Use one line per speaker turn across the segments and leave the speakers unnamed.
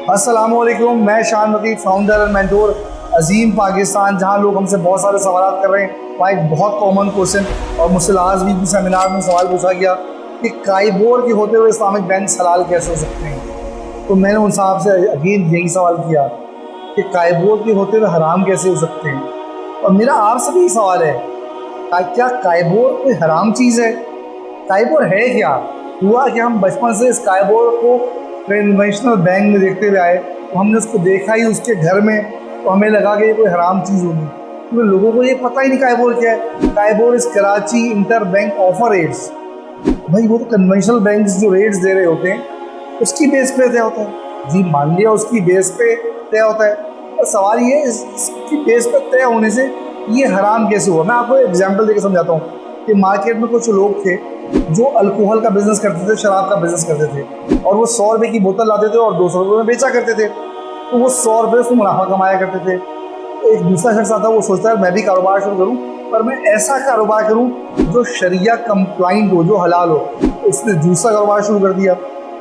अस्सलामुअलैकुम, मैं शान मतीद, फाउंडर एंड मेंटोर अजीम पाकिस्तान। जहां लोग हमसे बहुत सारे सवाल कर रहे हैं, वहाँ एक बहुत कॉमन क्वेश्चन और मुझसे लास्ट वीक भी सेमिनार में सवाल पूछा गया कि काइबोर के होते हुए इस्लामिक बैंक हलाल कैसे हो सकते हैं। तो मैंने उन साहब से अगेन यही सवाल किया कि काइबोर के होते हुए हराम कैसे हो सकते हैं। और मेरा आपसे भी सवाल है, क्या काइबोर कोई हराम चीज़ है? काइबोर है क्या? हुआ कि हम बचपन से इस काइबोर को कन्वेंशनल बैंक में देखते हुए आए, तो हमने उसको देखा ही उसके घर में, तो हमें लगा कि ये कोई हराम चीज़ होगी, क्योंकि लोगों को ये पता ही नहीं काइबोर क्या है। काइबोर इस Karachi inter bank offer rates. भाई वो तो कन्वेंशनल बैंक जो रेट्स दे रहे होते हैं उसकी बेस पे तय होता है। जी मान लिया उसकी बेस पे तय होता है, और सवाल ये इसकी बेस पे तय होने से ये हराम कैसे हुआ। मैं आपको एग्जांपल देकर समझाता हूँ कि मार्केट में कुछ लोग थे जो अल्कोहल का बिजनेस करते थे, शराब का बिजनेस करते थे, और वो 100 रुपये की बोतल लाते थे और 200 रुपये में बेचा करते थे। तो वो 100 रुपये से मुनाफा कमाया करते थे। तो एक दूसरा शख्स आता है, वो सोचता है मैं भी कारोबार शुरू करूँ, पर मैं ऐसा कारोबार करूँ जो शरिया कंप्लाइंट हो, जो हलाल हो। तो उसने जूस का कारोबार शुरू कर दिया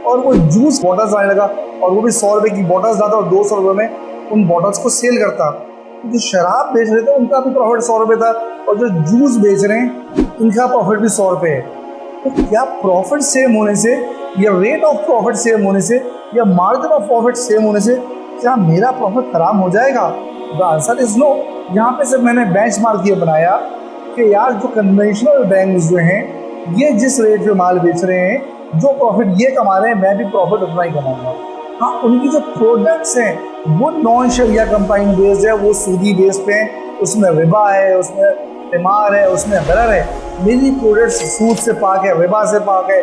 और वो जूस बॉटल्स लाने लगा, और वो भी 100 रुपये की बॉटल्स लाता और 200 रुपये में उन बॉटल्स को सेल करता। तो जो शराब बेच रहे थे उनका भी प्रॉफिट 100 रुपये था, और जो जूस बेच रहे हैं उनका प्रॉफिट भी 100 रुपये है। तो क्या प्रॉफिट सेम होने से, या रेट ऑफ प्रॉफिट सेम होने से, या मार्जिन ऑफ प्रॉफिट सेम होने से क्या मेरा प्रॉफिट खराब हो जाएगा? The answer is no. यहाँ पे सिर्फ मैंने बेंचमार्क ये बनाया कि यार जो कन्वेंशनल बैंक जो हैं ये जिस रेट पे माल बेच रहे हैं, जो प्रॉफिट ये कमा रहे हैं, मैं भी प्रॉफिट उतना ही कमाऊंगा। हाँ, उनकी जो प्रोडक्ट्स हैं वो नॉन शरिया कंपाउंड बेस्ड है, वो सूदी बेस पे हैं, उसमें रिबा है, उसमें तिमार है, उसमें गरर है। मेरी प्रोडक्ट्स सूद से पाक है, रिबा से पाक है,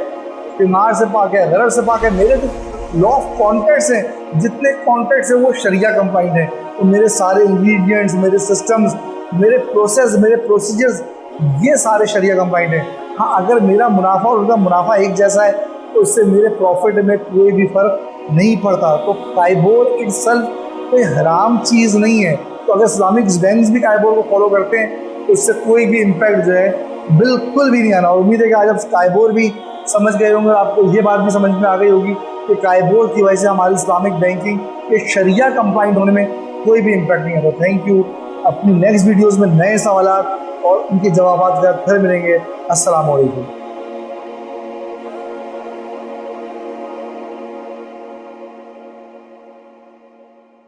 तिमार से पाक है, गरर से पाक है। मेरे तो लॉ ऑफ कॉन्ट्रैक्ट्स हैं, जितने कॉन्ट्रैक्ट्स हैं वो शरिया कंपाउंड है। तो मेरे सारे इंग्रेडिएंट्स, मेरे सिस्टम्स, मेरे प्रोसेस, मेरे प्रोसीजर्स, ये सारे शरिया कंपाउंड हैं। हाँ, अगर मेरा मुनाफा और उनका मुनाफा एक जैसा है तो उससे मेरे प्रॉफिट में कोई भी फर्क नहीं पड़ता। तो काइबोर इटसेल्फ कोई हराम चीज़ नहीं है। तो अगर इस्लामिक बैंक्स भी काइबोर को फॉलो करते हैं तो उससे कोई भी इम्पैक्ट जो है बिल्कुल भी नहीं आना। उम्मीद है कि आज आप काइबोर भी समझ गए होंगे, आपको ये बात भी समझ में आ गई होगी कि काइबोर की वजह से हमारी इस्लामिक बैंकिंग के शरिया कंप्लाइंट होने में कोई भी इम्पैक्ट नहीं आता। Thank you. अपनी नेक्स्ट वीडियोज़ में नए सवाल और उनके जवाब फिर मिलेंगे। अस्सलाम वालेकुम।